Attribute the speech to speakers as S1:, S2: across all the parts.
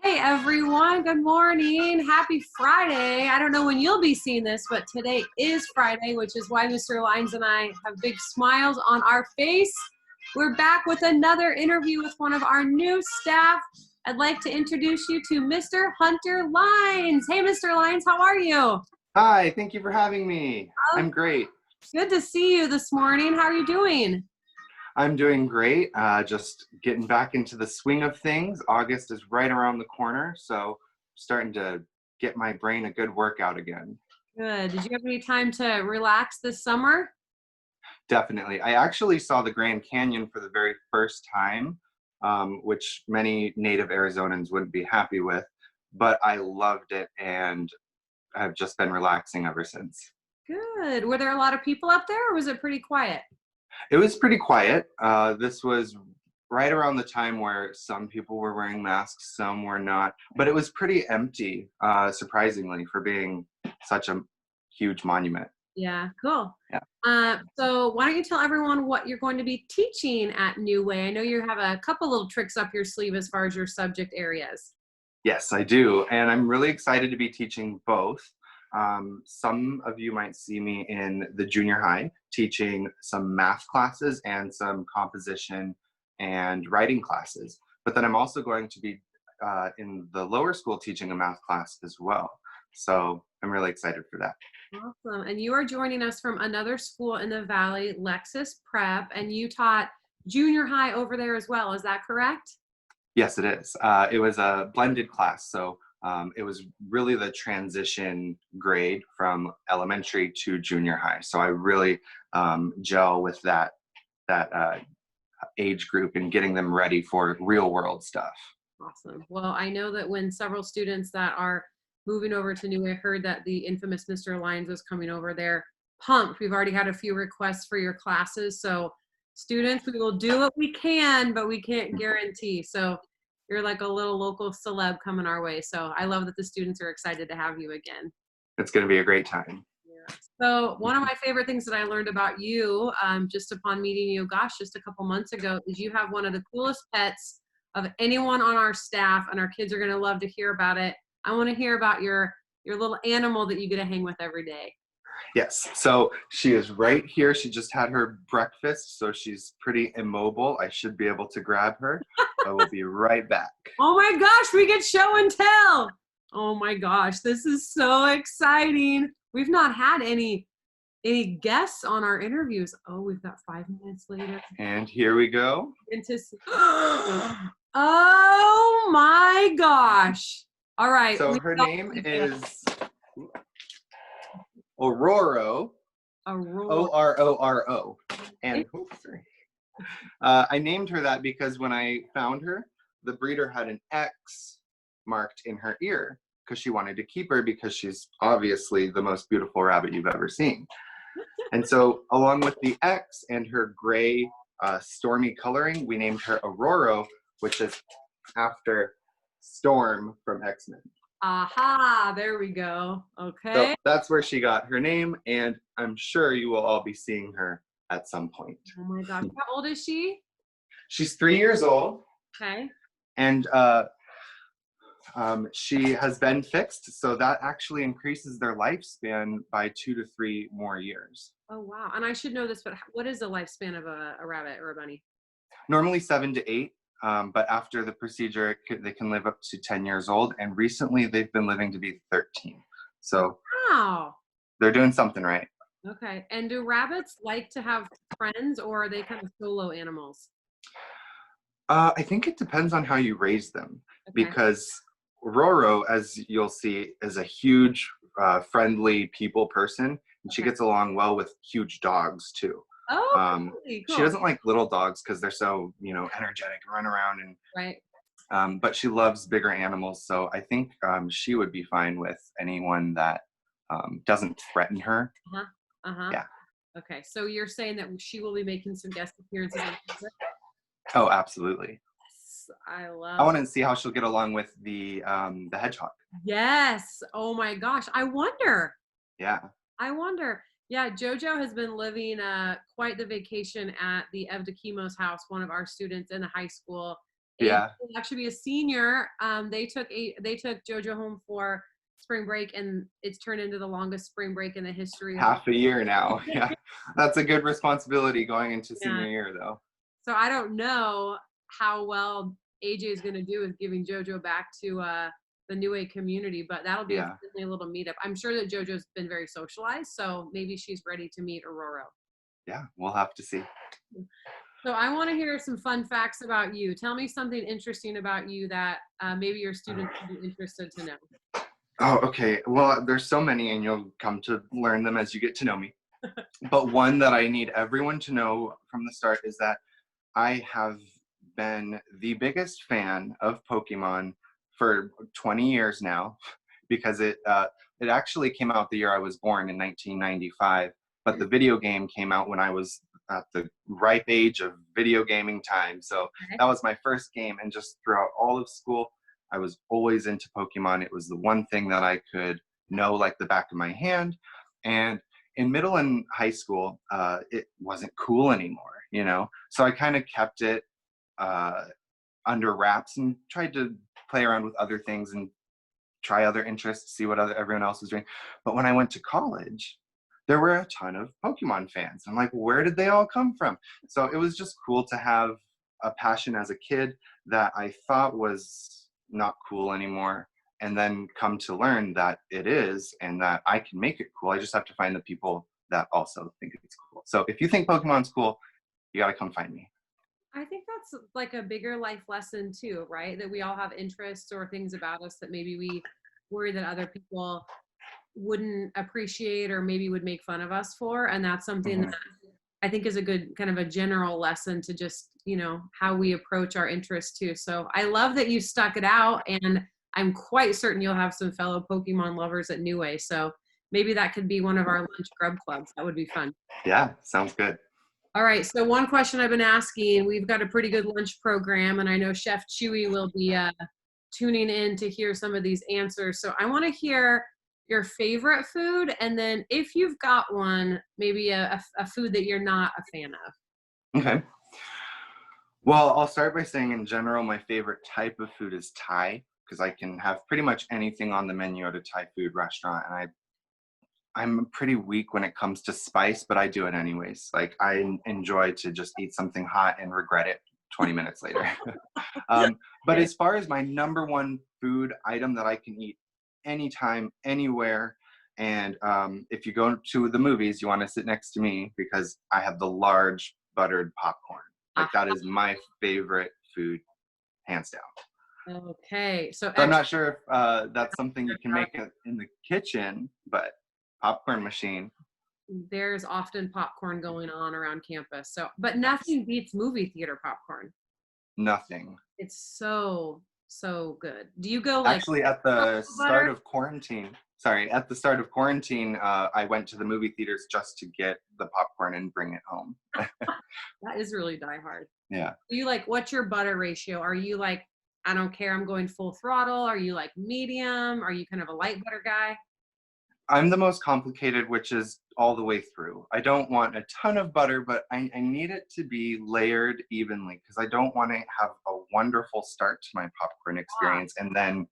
S1: Hey everyone, good morning. Happy Friday. I don't know when you'll be seeing this, but today is Friday, which is why Mr. Lyons and I have big smiles on our face. We're back with another interview with one of our new staff. I'd like to introduce you to Mr. Hunter Lyons. Hey, Mr. Lyons, how are you?
S2: Hi, thank you for having me. I'm great.
S1: Good to see you this morning. How are you doing?
S2: I'm doing great. Just getting back into the swing of things. August is right around the corner, so starting to get my brain a good workout again.
S1: Good. Did you have any time to relax this summer?
S2: Definitely. I actually saw the Grand Canyon for the very first time, which many native Arizonans wouldn't be happy with, but I loved it and I've just been relaxing ever since.
S1: Good. Were there a lot of people up there or was it pretty quiet?
S2: It was pretty quiet. This was right around the time where some people were wearing masks, some were not, but it was pretty empty, surprisingly, for being such a huge monument.
S1: Yeah, cool.
S2: Yeah.
S1: So why don't you tell everyone what you're going to be teaching at New Way? I know you have a couple little tricks up your sleeve as far as your subject areas.
S2: Yes, I do. And I'm really excited to be teaching both. Some of you might see me in the junior high teaching some math classes and some composition and writing classes. But then I'm also going to be in the lower school teaching a math class as well. So I'm really excited for that.
S1: Awesome. And you are joining us from another school in the Valley, Lexus Prep, and you taught junior high over there as well. Is that correct?
S2: Yes, it is. It was a blended class. So it was really the transition grade from elementary to junior high. So I really gel with that age group and getting them ready for real world stuff.
S1: Awesome. Well, I know that when several students that are moving over to New Way heard that the infamous Mr. Lyons was coming over, they're pumped. We've already had a few requests for your classes. So students, we will do what we can, but we can't guarantee. So you're like a little local celeb coming our way. So I love that the students are excited to have you again.
S2: It's going to be a great time.
S1: Yeah. So one of my favorite things that I learned about you, just upon meeting you, just a couple months ago, is you have one of the coolest pets of anyone on our staff, and our kids are going to love to hear about it. I want to hear about your little animal that you get to hang with every day.
S2: Yes, so she is right here. She just had her breakfast, so she's pretty immobile. I should be able to grab her. I will be right back.
S1: Oh my gosh, we get show and tell. Oh my gosh, this is so exciting. We've not had any guests on our interviews. Oh, we've got 5 minutes later.
S2: And here we go.
S1: Oh my gosh. All right.
S2: So her name is Ororo. Ororo. And I named her that because when I found her, the breeder had an X marked in her ear because she wanted to keep her because she's obviously the most beautiful rabbit you've ever seen. And so along with the X and her gray stormy coloring, we named her Ororo, which is after Storm from X-Men.
S1: Aha, there we go. Okay.
S2: So that's where she got her name, and I'm sure you will all be seeing her at some point.
S1: Oh my gosh. How old is she?
S2: She's 3 years old.
S1: Okay.
S2: And she has been fixed, so that actually increases their lifespan by 2 to 3 more years.
S1: Oh, wow. And I should know this, but what is the lifespan of a rabbit or a bunny?
S2: Normally 7 to 8, but after the procedure, they can live up to 10 years old, and recently they've been living to be 13. So
S1: wow,
S2: they're doing something right.
S1: Okay. And do rabbits like to have friends, or are they kind of solo animals?
S2: I think it depends on how you raise them, because Roro, as you'll see, is a huge, friendly people person, and she gets along well with huge dogs too.
S1: Oh, really? Cool.
S2: She doesn't like little dogs because they're so, energetic and run around, and but she loves bigger animals. So I think she would be fine with anyone that doesn't threaten her. Yeah.
S1: Okay, so you're saying that she will be making some guest appearances on Facebook?
S2: Oh, absolutely.
S1: Yes, I
S2: want to see how she'll get along with the hedgehog.
S1: Yes. Oh my gosh. I wonder.
S2: Yeah.
S1: Yeah, JoJo has been living quite the vacation at the Evda Chemo's house, one of our students in the high school. AJ
S2: Yeah.
S1: will actually be a senior. They took JoJo home for spring break, and it's turned into the longest spring break in the history of.
S2: Half a year now. Yeah. That's a good responsibility going into
S1: Yeah.
S2: senior year, though.
S1: So I don't know how well AJ is going to do with giving JoJo back to the New Age community, but that'll be
S2: Yeah.
S1: a little meetup. I'm sure that JoJo's been very socialized, so maybe she's ready to meet Aurora.
S2: Yeah. We'll have to see.
S1: So I want to hear some fun facts about you. Tell me something interesting about you that maybe your students would be interested to know.
S2: Oh, okay. Well, there's so many, and you'll come to learn them as you get to know me. But one that I need everyone to know from the start is that I have been the biggest fan of Pokemon for 20 years now, because it actually came out the year I was born in 1995, but the video game came out when I was at the ripe age of video gaming time. So
S1: Okay.
S2: that was my first game, and just throughout all of school, I was always into Pokemon. It was the one thing that I could know like the back of my hand. And in middle and high school, it wasn't cool anymore, you know? So I kind of kept it under wraps and tried to play around with other things and try other interests, see what everyone else was doing. But when I went to college, there were a ton of Pokemon fans. I'm like, where did they all come from? So it was just cool to have a passion as a kid that I thought was not cool anymore, and then come to learn that it is, and that I can make it cool. I just have to find the people that also think it's cool. So if you think Pokemon's cool, you got to come find me.
S1: I think that's like a bigger life lesson too, right? That we all have interests or things about us that maybe we worry that other people wouldn't appreciate or maybe would make fun of us for. And that's something that
S2: Mhm.
S1: I think is a good kind of a general lesson to just, how we approach our interests too. So I love that you stuck it out, and I'm quite certain you'll have some fellow Pokemon lovers at New Way. So maybe that could be one of our lunch grub clubs. That would be fun.
S2: Yeah, sounds good.
S1: All right. So one question I've been asking, we've got a pretty good lunch program, and I know Chef Chewy will be tuning in to hear some of these answers. So I want to hear your favorite food, and then if you've got one, maybe a food that you're not a fan of.
S2: Okay. Well, I'll start by saying in general, my favorite type of food is Thai, because I can have pretty much anything on the menu at a Thai food restaurant. And I'm pretty weak when it comes to spice, but I do it anyways. Like, I enjoy to just eat something hot and regret it 20 minutes later. But
S1: Okay.
S2: as far as my number one food item that I can eat anytime, anywhere, and if you go to the movies, you want to sit next to me because I have the large buttered popcorn. Like, that is my favorite food, hands down.
S1: Okay. So
S2: So I'm not sure if that's something you can make in the kitchen, but popcorn machine,
S1: there's often popcorn going on around campus. So, but nothing beats movie theater popcorn.
S2: nothing.
S1: It's so good. Do you go like
S2: Actually, at the start
S1: butter?
S2: of quarantine, at the start of quarantine, I went to the movie theaters just to get the popcorn and bring it home.
S1: That is really die hard.
S2: Yeah.
S1: Do you like, what's your butter ratio? Are you like, I don't care, I'm going full throttle? Are you like medium? Are you kind of a light butter guy?
S2: I'm the most complicated, which is all the way through. I don't want a ton of butter, but I need it to be layered evenly, because I don't want to have a wonderful start to my popcorn experience and then,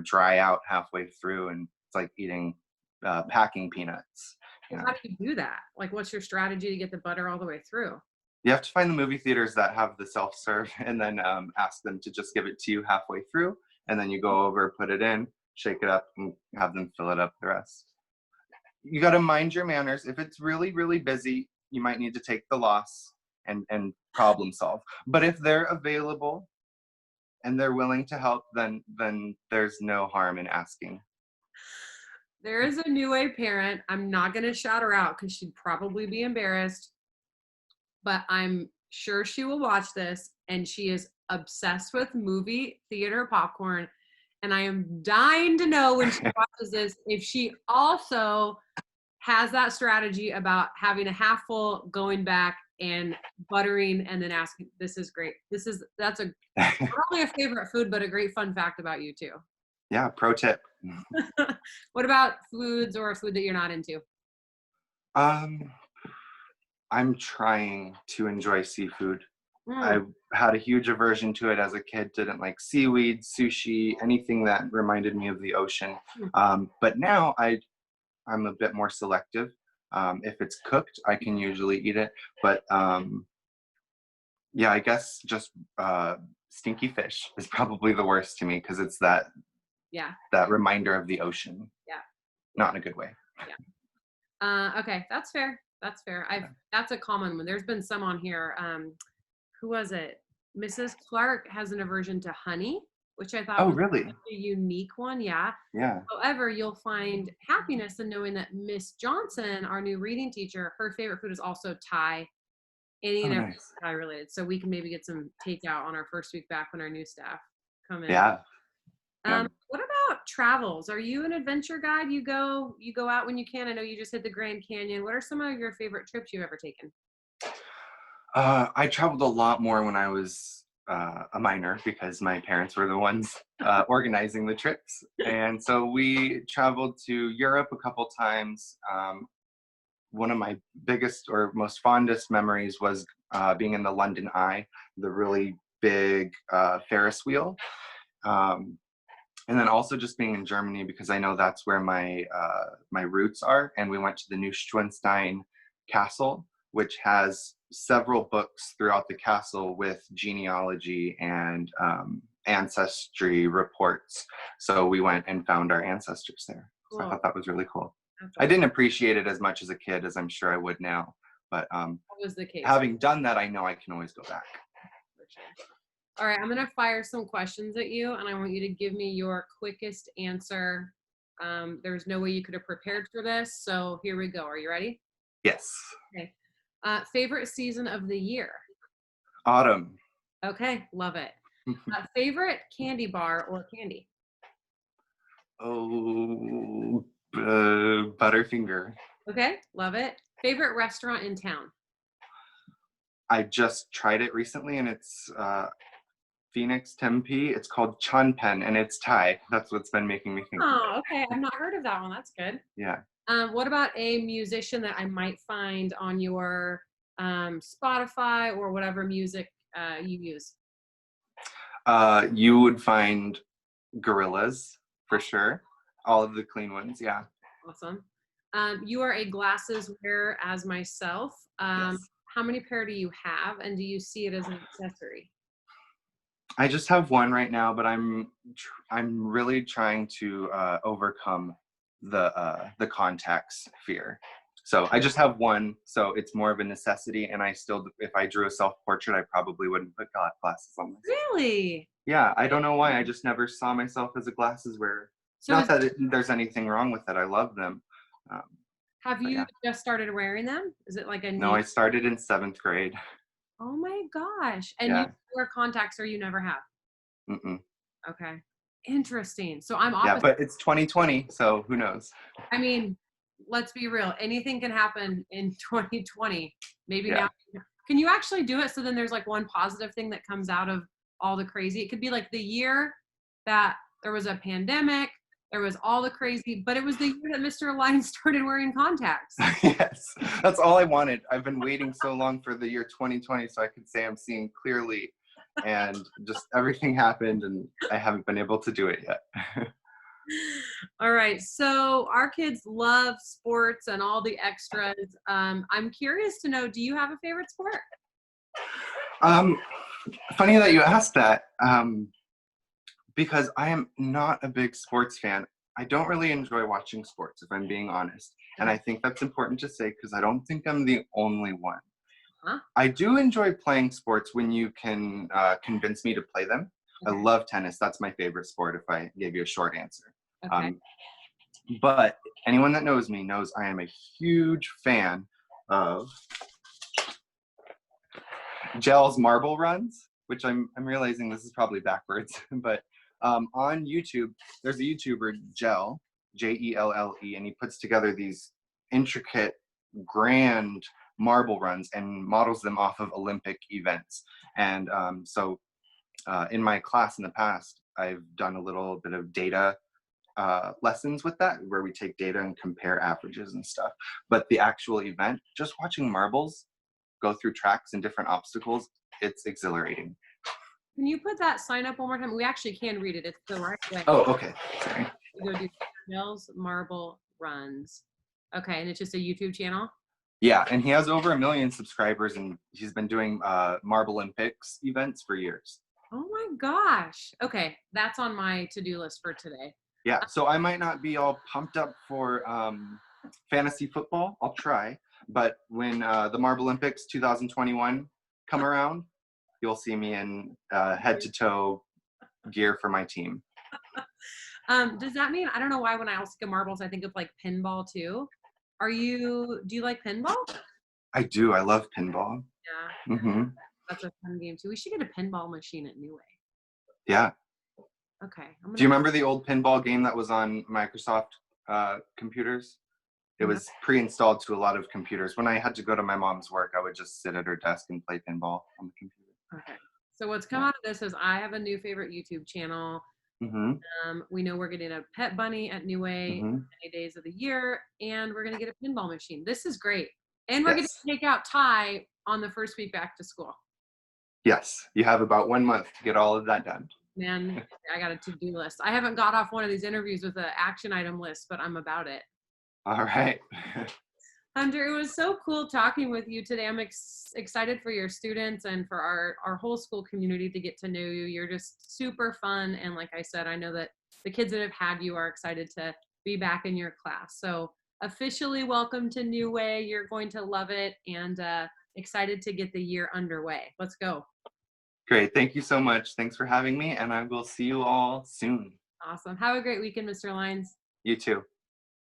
S2: dry out halfway through, and it's like eating packing peanuts. You know,
S1: How do you do that? Like, what's your strategy to get the butter all the way through?
S2: you have to find the movie theaters that have the self-serve, and then ask them to just give it to you halfway through, and then you go over, put it in, shake it up, and have them fill it up the rest. You got to mind your manners. If it's really, really busy, you might need to take the loss and problem solve. But if they're available and they're willing to help, then there's no harm in asking.
S1: There is a New Way parent. I'm not going to shout her out because she'd probably be embarrassed, but I'm sure she will watch this, and she is obsessed with movie theater popcorn. And I am dying to know when she watches this if she also has that strategy about having a half full, going back and buttering, and then asking. This is great. That's not only a favorite food, but a great fun fact about you too.
S2: Yeah, pro tip.
S1: What about foods or a food that you're not into?
S2: Um, I'm trying to enjoy seafood. I
S1: Mm,
S2: had a huge aversion to it as a kid, didn't like seaweed, sushi, anything that reminded me of the ocean.
S1: mm.
S2: But now I'm a bit more selective. If it's cooked, I can usually eat it. But yeah, I guess just stinky fish is probably the worst to me because it's
S1: Yeah,
S2: that reminder of the ocean,
S1: yeah, yeah,
S2: not in a good way.
S1: yeah. Okay, that's fair. That's fair.
S2: Yeah.
S1: That's a common one. There's been some on here. Who was it? Mrs. Clark has an aversion to honey, which I thought
S2: Oh,
S1: was
S2: really?
S1: such a unique one. Yeah.
S2: Yeah.
S1: However, you'll find happiness in knowing that Miss Johnson, our new reading teacher, her favorite food is also Thai, any
S2: Oh,
S1: and everything
S2: nice.
S1: Thai related. So we can maybe get some takeout on our first week back when our new staff come in.
S2: Yeah. Yum.
S1: What about travels? Are you an adventure guide? You go out when you can. I know you just hit the Grand Canyon. What are some of your favorite trips you've ever taken?
S2: I traveled a lot more when I was a minor because my parents were the ones organizing the trips. And so we traveled to Europe a couple times. One of my biggest or most fondest memories was being in the London Eye, the really big Ferris wheel. Um, and then also just being in Germany because I know that's where my roots are. And we went to the Neuschwanstein Castle, which has several books throughout the castle with genealogy and ancestry reports. So we went and found our ancestors there. So I
S1: Cool.
S2: thought that was really cool.
S1: That's
S2: I
S1: awesome.
S2: didn't appreciate it as much as a kid as I'm sure I would now, but
S1: That was the case.
S2: having done that, I know I can always go back.
S1: For sure. All right, I'm gonna fire some questions at you, and I want you to give me your quickest answer. There's no way you could have prepared for this, so here we go. Are you ready?
S2: Yes.
S1: Okay. Favorite season of the year?
S2: Autumn.
S1: Okay, love it. Favorite candy bar or candy?
S2: Oh, Butterfinger.
S1: Okay, love it. Favorite restaurant in town?
S2: I just tried it recently, and it's Phoenix Tempe. It's called Chonpen, and it's Thai. That's what's been making me think of
S1: Oh,
S2: it.
S1: okay. I've not heard of that one. That's good.
S2: Yeah.
S1: What about a musician that I might find on your Spotify or whatever music you use?
S2: You would find gorillas for sure. All of the clean ones. Yeah.
S1: Awesome. You are a glasses wearer as myself.
S2: Yes.
S1: How many pair do you have, and do you see it as an accessory?
S2: I just have one right now, but I'm really trying to overcome the contacts fear. So I just have one, so it's more of a necessity. And I still, if I drew a self portrait, I probably wouldn't put glasses on myself.
S1: Really?
S2: Yeah, I don't know why. I just never saw myself as a glasses wearer.
S1: So
S2: Not that there's anything wrong with it. I love them. Um,
S1: have
S2: but
S1: you
S2: yeah,
S1: just started wearing them? Is it like a
S2: no,
S1: new?
S2: I started in 7th grade.
S1: Oh my gosh! And you
S2: Yeah.
S1: wear contacts or you never have?
S2: Mm-mm.
S1: Okay. Interesting. So I'm
S2: Yeah,
S1: opposite.
S2: but it's 2020, so who knows?
S1: I mean, let's be real. Anything can happen in 2020. Maybe now.
S2: Yeah.
S1: Can you actually do it so then there's like one positive thing that comes out of all the crazy? It could be like the year that there was a pandemic, there was all the crazy, but it was the year that Mr. Line started wearing contacts.
S2: Yes, that's all I wanted. I've been waiting so long for the year 2020 so I could say I'm seeing clearly, and just everything happened and I haven't been able to do it yet.
S1: All right. So our kids love sports and all the extras. I'm curious to know, do you have a favorite sport?
S2: um, Funny that you asked that, because I am not a big sports fan. I don't really enjoy watching sports, if I'm being honest. And I think that's important to say because I don't think I'm the only one.
S1: Huh?
S2: I do enjoy playing sports when you can convince me to play them. I
S1: Okay.
S2: love tennis. That's my favorite sport if I gave you a short answer.
S1: Okay.
S2: Um, but anyone that knows me knows I am a huge fan of Gel's marble runs, which I'm realizing this is probably backwards. But on YouTube, there's a YouTuber, Gel, Jelle, and he puts together these intricate, grand marble runs and models them off of Olympic events. And so in my class in the past, I've done a little bit of data lessons with that, where we take data and compare averages and stuff. But the actual event, just watching marbles, go through tracks and different obstacles. It's exhilarating.
S1: Can you put that sign up one more time? We actually can read it. It's the right way.
S2: Oh, okay. Sorry.
S1: You go do Mills Marble Runs. Okay, and it's just a YouTube channel?
S2: Yeah, and he has over 1 million subscribers, and he's been doing Marble Olympics events for years.
S1: Oh my gosh. Okay, that's on my to-do list for today.
S2: Yeah, so I might not be all pumped up for fantasy football. I'll try. But when the Marble Olympics 2021 come around, you'll see me in head-to-toe gear for my team.
S1: Does that mean, I don't know why when I also think of marbles, I think of like pinball too. Do you like pinball?
S2: I do. I love pinball.
S1: Yeah.
S2: Mm-hmm.
S1: That's a fun game too. We should get a pinball machine at New Way.
S2: Yeah.
S1: Okay.
S2: Do you remember the old pinball game that was on Microsoft computers? It was pre-installed to a lot of computers. When I had to go to my mom's work, I would just sit at her desk and play pinball on the computer.
S1: Okay. So what's come out of this is I have a new favorite YouTube channel.
S2: Mm-hmm.
S1: We know we're getting a pet bunny at New Way many days of the year, and we're going to get a pinball machine. This is great. And we're going to take out Ty on the first week back to school.
S2: Yes. You have about 1 month to get all of that done.
S1: Man, I got a to-do list. I haven't got off one of these interviews with an action item list, but I'm about it.
S2: All right.
S1: Hunter, it was so cool talking with you today. I'm excited for your students and for our whole school community to get to know you. You're just super fun. And like I said, I know that the kids that have had you are excited to be back in your class. So officially welcome to New Way. You're going to love it, and excited to get the year underway. Let's go.
S2: Great. Thank you so much. Thanks for having me, and I will see you all soon.
S1: Awesome. Have a great weekend, Mr. Lyons.
S2: You too.